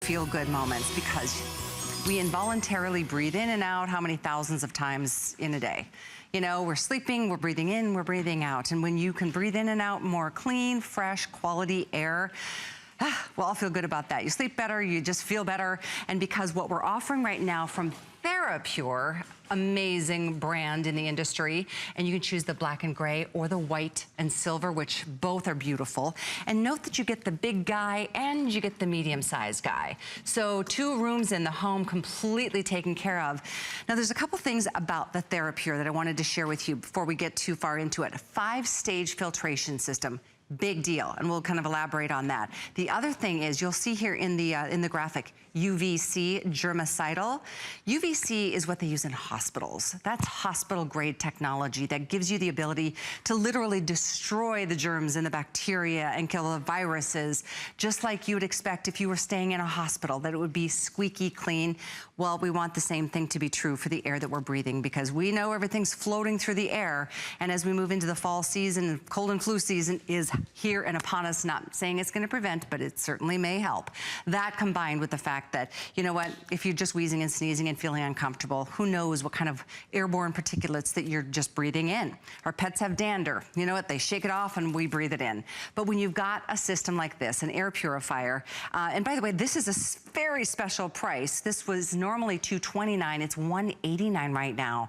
feel-good moments because we involuntarily breathe in and out how many thousands of times in a day. You know, we're sleeping, we're breathing in, we're breathing out. And when you can breathe in and out more clean, fresh, quality air, we'll all feel good about that. You sleep better, you just feel better. And because what we're offering right now from Therapure, amazing brand in the industry, and you can choose the black and gray or the white and silver, which both are beautiful. And note that you get the big guy and you get the medium-sized guy. So 2 rooms in the home completely taken care of. Now there's a couple things about the Therapure that I wanted to share with you before we get too far into it. A 5-stage filtration system. Big deal, and we'll kind of elaborate on that. The other thing is, you'll see here in the graphic, UVC, germicidal. UVC is what they use in hospitals. That's hospital-grade technology that gives you the ability to literally destroy the germs and the bacteria and kill the viruses, just like you would expect if you were staying in a hospital, that it would be squeaky clean. Well, we want the same thing to be true for the air that we're breathing, because we know everything's floating through the air, and as we move into the fall season, cold and flu season is here and upon us. Not saying it's gonna prevent, but it certainly may help. That combined with the fact that, you know what, if you're just wheezing and sneezing and feeling uncomfortable, who knows what kind of airborne particulates that you're just breathing in. Our pets have dander. You know what, they shake it off and we breathe it in. But when you've got a system like this, an air purifier, and by the way, this is a very special price. This was normally $229, it's $189 right now,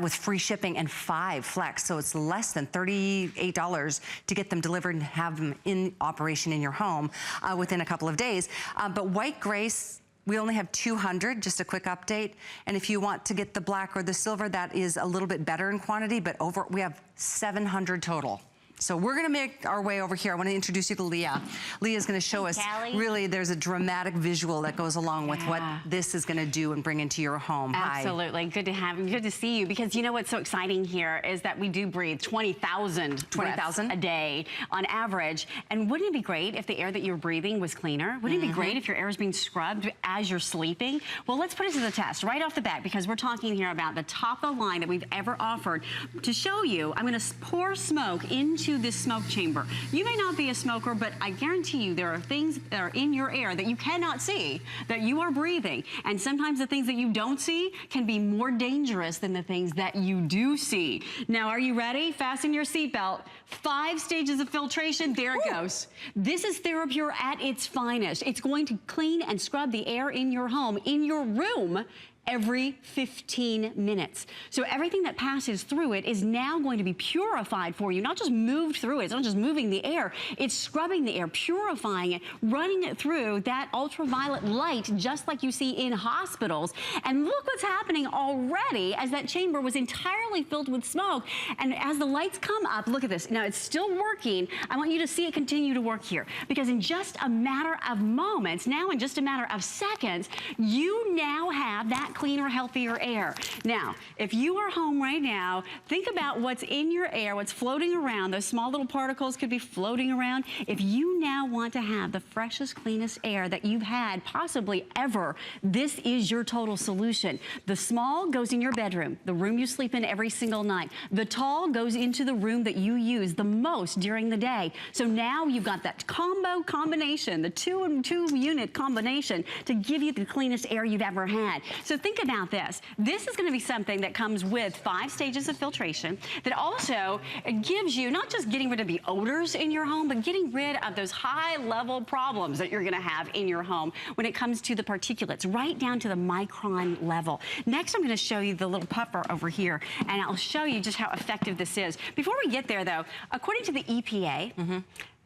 with free shipping and 5 flex, so it's less than $38 to get them delivered and have them in operation in your home within a couple of days. But white grace, we only have 200, just a quick update. And if you want to get the black or the silver, that is a little bit better in quantity, but we have 700 total. So we're gonna make our way over here. I wanna introduce you to Leah. Leah's gonna show us, really, there's a dramatic visual that goes along with what this is gonna do and bring into your home. Absolutely, good to have you, good to see you, because you know what's so exciting here is that we do breathe 20,000 breaths a day on average. And wouldn't it be great if the air that you're breathing was cleaner? Wouldn't it be great if your air is being scrubbed as you're sleeping? Well, let's put it to the test right off the bat, because we're talking here about the top of the line that we've ever offered. To show you, I'm gonna pour smoke into this smoke chamber. You may not be a smoker, but I guarantee you there are things that are in your air that you cannot see, that you are breathing. And sometimes the things that you don't see can be more dangerous than the things that you do see. Now, are you ready? Fasten your seatbelt. 5 stages of filtration, there it goes. This is Therapure at its finest. It's going to clean and scrub the air in your home, in your room, every 15 minutes. So everything that passes through it is now going to be purified for you, not just moved through it. It's not just moving the air, it's scrubbing the air, purifying it, running it through that ultraviolet light, just like you see in hospitals. And look what's happening already as that chamber was entirely filled with smoke. And as the lights come up, look at this. Now it's still working. I want you to see it continue to work here, because in just a matter of moments, now in just a matter of seconds, you now have that cleaner, healthier air. Now, if you are home right now, think about what's in your air, what's floating around. Those small little particles could be floating around. If you now want to have the freshest, cleanest air that you've had possibly ever, this is your total solution. The small goes in your bedroom, the room you sleep in every single night. The tall goes into the room that you use the most during the day. So now you've got that combination, the 2 and 2 unit combination to give you the cleanest air you've ever had. So think about this. This is gonna be something that comes with 5 stages of filtration that also gives you not just getting rid of the odors in your home, but getting rid of those high level problems that you're gonna have in your home when it comes to the particulates, right down to the micron level. Next, I'm gonna show you the little puffer over here, and I'll show you just how effective this is. Before we get there though, according to the EPA,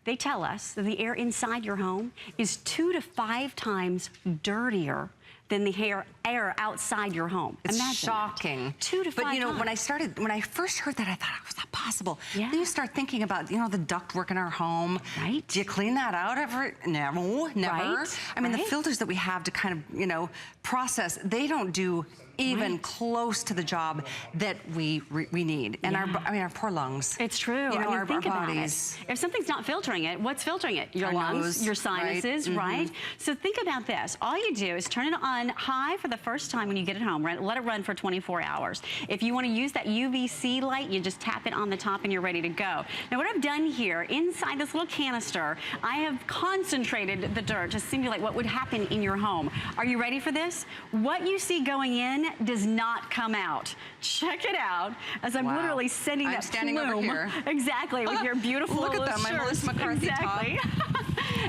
they tell us that the air inside your home is 2 to 5 times dirtier than the air outside your home. It's shocking. 2 to 5 But you know, times. when I first heard that, I thought, was that possible? Yeah. Then you start thinking about, you know, the ductwork in our home. Right. Do you clean that out ever? No, never. Right. I mean, the Right. filters that we have to kind of, you know, process, they don't do even close to the job that we need. And our poor lungs. It's true. You know, I mean, think about bodies. it. If something's not filtering it, what's filtering it? Your lungs, nose, your sinuses, right? Mm-hmm. So think about this. All you do is turn it on high for the first time when you get it home. Let it run for 24 hours. If you want to use that UVC light, you just tap it on the top and you're ready to go. Now, what I've done here, inside this little canister, I have concentrated the dirt to simulate what would happen in your home. Are you ready for this? What you see going in does not come out. Check it out as I'm literally sending that standing plume. over here. Exactly, with your beautiful Look at that, my Melissa McCarthy top.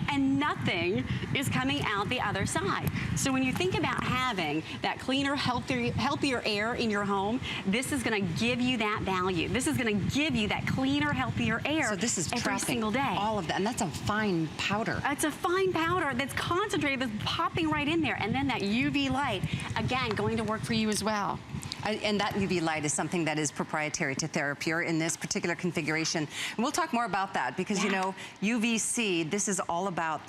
And nothing is coming out the other side. So when you think about having that cleaner, healthier air in your home, this is going to give you that value. This is going to give you that cleaner, healthier air. So this is every single day. All of that, and that's a fine powder. It's a fine powder that's concentrated, that's popping right in there. And then that UV light, again, going to work for you as well. And that UV light is something that is proprietary to Therapure in this particular configuration. And we'll talk more about that because, you know, UVC, this is all about,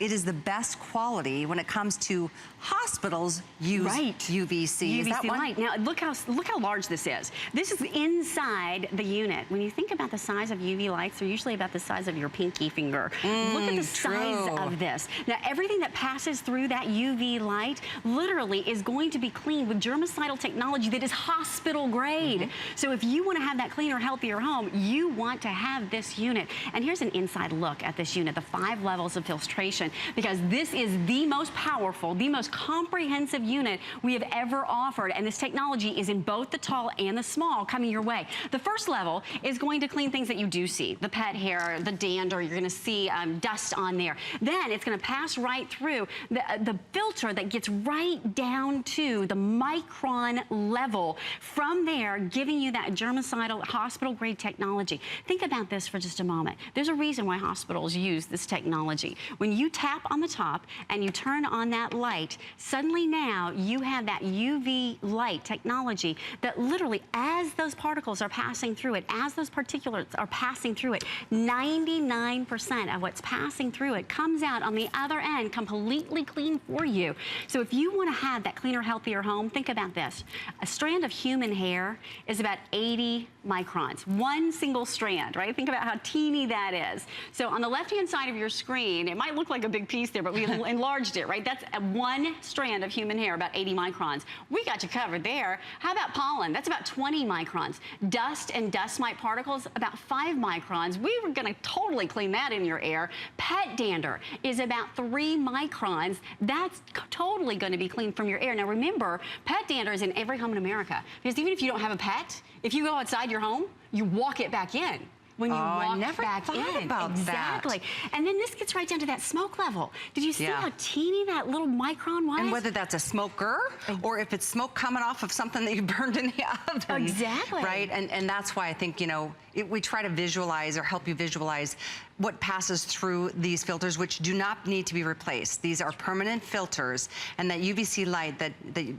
it is the best quality when it comes to hospitals use UVC. UVC light. Now, look how large this is. This is inside the unit. When you think about the size of UV lights, they're usually about the size of your pinky finger. Look at the size of this. Now, everything that passes through that UV light literally is going to be cleaned with germicidal technology that is hospital grade. So if you want to have that cleaner, healthier home, you want to have this unit. And here's an inside look at this unit, the 5 levels of filtration, because this is the most powerful, the most comprehensive unit we have ever offered. And this technology is in both the tall and the small coming your way. The first level is going to clean things that you do see, the pet hair, the dander, you're going to see dust on there. Then it's going to pass right through the filter that gets right down to the micron level. From there, giving you that germicidal hospital-grade technology. Think about this for just a moment. There's a reason why hospitals use this technology. When you tap on the top and you turn on that light, suddenly now you have that UV light technology that literally, as those particles are passing through it, as those particulates are passing through it, 99% of what's passing through it comes out on the other end completely clean for you. So if you want to have that cleaner, healthier home, think about this. A strand of human hair is about 80 microns, one single strand, right? Think about how teeny that is. So on the left-hand side of your screen, it might look like a big piece there, but we enlarged it, right? That's one strand of human hair, about 80 microns. We got you covered there. How about pollen? That's about 20 microns. Dust and dust mite particles, about 5 microns. We were gonna totally clean that in your air. Pet dander is about 3 microns. That's totally gonna be cleaned from your air. Now remember, pet dander is in every home in America. Because even if you don't have a pet, if you go outside your home, you walk it back in. When you walk I never back thought in. about exactly. that. And then this gets right down to that smoke level. Did you see how teeny that little micron was? And whether that's a smoker or if it's smoke coming off of something that you burned in the oven. Exactly. Right? And that's why I think, you know, we try to visualize or help you visualize what passes through these filters, which do not need to be replaced. These are permanent filters, and that UVC light that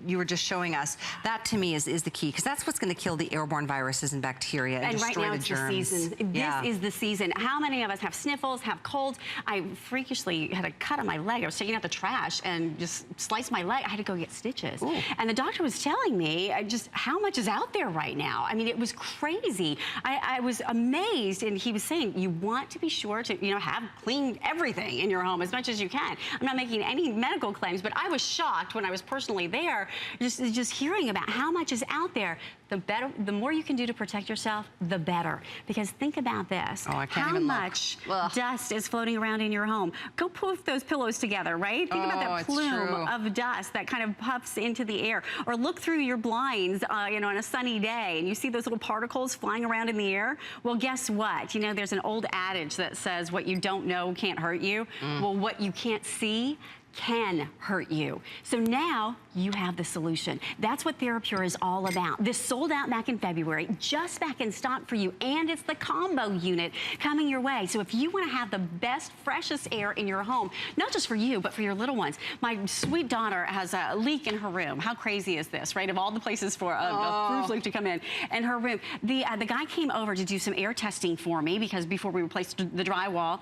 you were just showing us, that to me is the key, because that's what's going to kill the airborne viruses and bacteria and destroy right now the germs. It's the season. This is the season. How many of us have sniffles, have colds? I freakishly had a cut on my leg. I was taking out the trash and just sliced my leg. I had to go get stitches. Ooh. And the doctor was telling me just how much is out there right now. I mean, it was crazy. I was amazed, and he was saying, you want to be sure to, you know, have clean everything in your home as much as you can. I'm not making any medical claims, but I was shocked when I was personally there, just hearing about how much is out there. The more you can do to protect yourself, the better. Because think about this. Oh, I can't how even much look. dust is floating around in your home? Go poof those pillows together, right? Think about that plume of dust that kind of puffs into the air. Or look through your blinds, you know, on a sunny day, and you see those little particles flying around in the air. Well, guess what? You know, there's an old adage that says what you don't know can't hurt you. Well, what you can't see can hurt you. So now you have the solution. That's what Therapure is all about. This sold out back in February, just back in stock for you, and it's the combo unit coming your way. So if you want to have the best, freshest air in your home, not just for you, but for your little ones. My sweet daughter has a leak in her room. How crazy is this, right? Of all the places for a roof leak to come in her room. The guy came over to do some air testing for me, because before we replaced the drywall,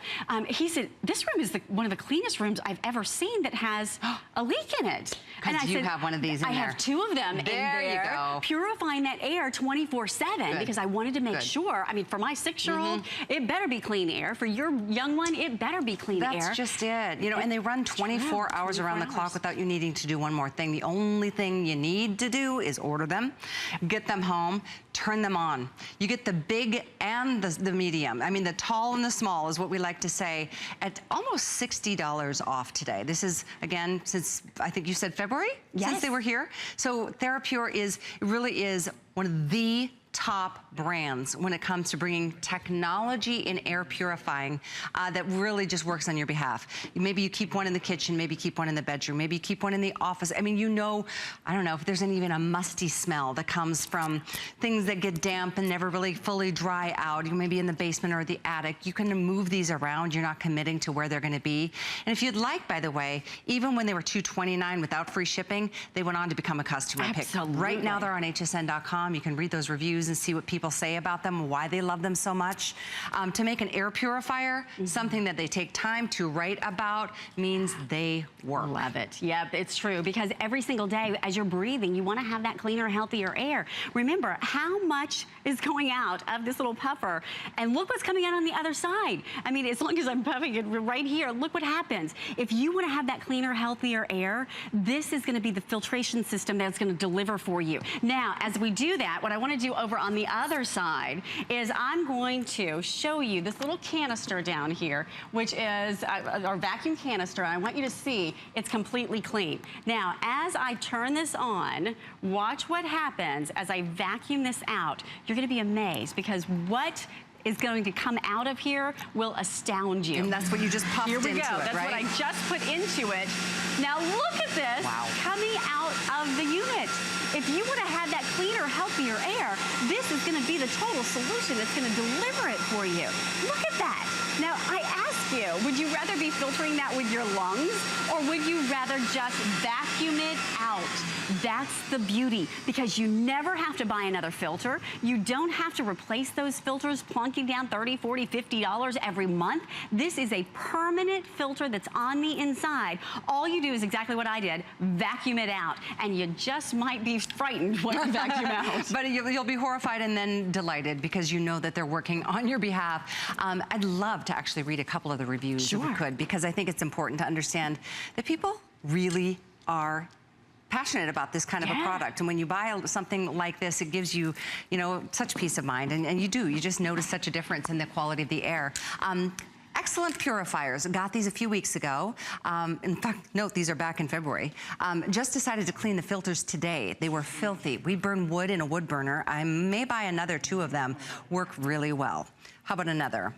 he said, this room is one of the cleanest rooms I've ever seen. mine that has a leak in it. And Because you have one of these in there. I have 2 of them in there. There you go. Purifying that air 24/7 because I wanted to make sure, I mean, for my 6-year-old, it better be clean air. For your young one, it better be clean air. That's just it. You know, and they run 24 hours around the clock without you needing to do one more thing. The only thing you need to do is order them, get them home, turn them on. You get the big and the medium. I mean, the tall and the small is what we like to say, at almost $60 off today. This is, again, since I think you said February? Yes. Since they were here. So Therapure really is one of the top brands when it comes to bringing technology in air purifying that really just works on your behalf. Maybe you keep one in the kitchen, maybe you keep one in the bedroom, maybe you keep one in the office. I mean, you know, I don't know if there's even a musty smell that comes from things that get damp and never really fully dry out. You may be in the basement or the attic. You can move these around. You're not committing to where they're going to be. And if you'd like, by the way, even when they were $229 without free shipping, they went on to become a customer pick. Right now they're on hsn.com. You can read those reviews and see what people say about them, why they love them so much. To make an air purifier, something that they take time to write about, means they work. Love it. Yep, it's true. Because every single day as you're breathing, you want to have that cleaner, healthier air. Remember how much is going out of this little puffer, and look what's coming out on the other side. I mean, as long as I'm puffing it right here, look what happens. If you want to have that cleaner, healthier air, this is going to be the filtration system that's going to deliver for you. Now, as we do that, what I want to do over on the other side is I'm going to show you this little canister down here, which is our vacuum canister. I want you to see it's completely clean. Now, as I turn this on, watch what happens as I vacuum this out. You're going to be amazed because what is going to come out of here will astound you. And that's what you just puffed into it, right? Here we go. That's what I just put into it. Now look at this coming out of the unit. If you want to have that cleaner, healthier air, this is going to be the total solution. It's going to deliver it for you. Look at that. Now, I ask you, would you rather be filtering that with your lungs, or would you rather just vacuum it out? That's the beauty, because you never have to buy another filter. You don't have to replace those filters, plunking down $30, $40, $50 every month. This is a permanent filter that's on the inside. All you do is exactly what I did, vacuum it out, and you just might be frightened when you vacuum out. But you'll be horrified and then delighted because you know that they're working on your behalf. I'd love to actually read a couple of the reviews if we could, because I think it's important to understand that people really are passionate about this kind of a product. And when you buy something like this, it gives you, you know, such peace of mind. And you just notice such a difference in the quality of the air. Excellent purifiers. Got these a few weeks ago. In fact, note, these are back in February. Just decided to clean the filters today. They were filthy. We burn wood in a wood burner. I may buy another 2 of them. Work really well. How about another?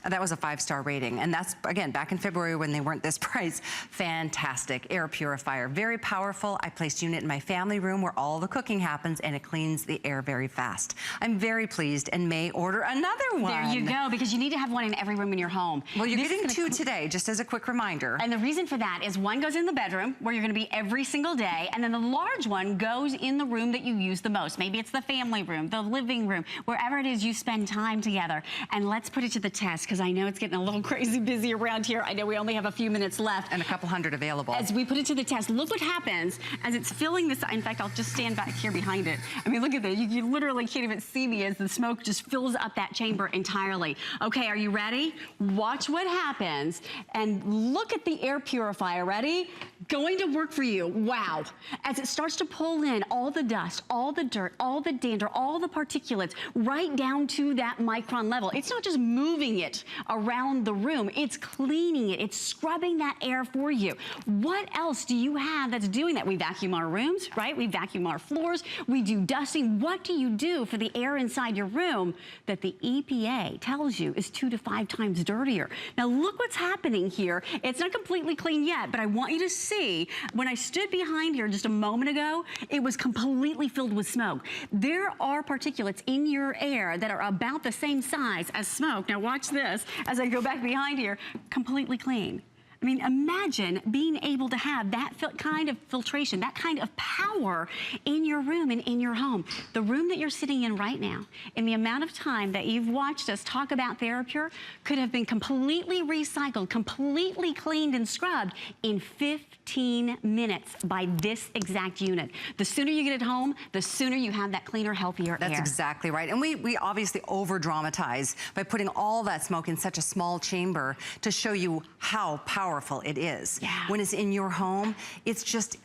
That was a 5-star rating, and that's, again, back in February when they weren't this price. Fantastic air purifier, very powerful. I placed unit in my family room where all the cooking happens, and it cleans the air very fast. I'm very pleased and may order another one. There you go, because you need to have one in every room in your home. Well, you're getting 2 today, just as a quick reminder. And the reason for that is one goes in the bedroom, where you're gonna be every single day, and then the large one goes in the room that you use the most. Maybe it's the family room, the living room, wherever it is you spend time together. And let's put it to the test, because I know it's getting a little crazy busy around here. I know we only have a few minutes left. And a couple hundred available. As we put it to the test, look what happens as it's filling this. In fact, I'll just stand back here behind it. I mean, look at that. You literally can't even see me as the smoke just fills up that chamber entirely. Okay, are you ready? Watch what happens and look at the air purifier. Ready? Going to work for you. Wow. As it starts to pull in all the dust, all the dirt, all the dander, all the particulates, right down to that micron level. It's not just moving it around the room, it's cleaning it, it's scrubbing that air for you. What else do you have that's doing that? We vacuum our rooms, right? We vacuum our floors, we do dusting. What do you do for the air inside your room that the EPA tells you is 2 to 5 times dirtier? Now look what's happening here. It's not completely clean yet, but I want you to see, when I stood behind here just a moment ago, it was completely filled with smoke. There are particulates in your air that are about the same size as smoke. Now watch this. As I go back behind here, completely clean. I mean, imagine being able to have that kind of filtration, that kind of power in your room and in your home. The room that you're sitting in right now, and the amount of time that you've watched us talk about Therapure could have been completely recycled, completely cleaned and scrubbed in 15 minutes by this exact unit. The sooner you get it home, the sooner you have that cleaner, healthier air. That's exactly right. And we obviously over-dramatize by putting all that smoke in such a small chamber to show you how powerful it is. Yeah. When it's in your home, it's just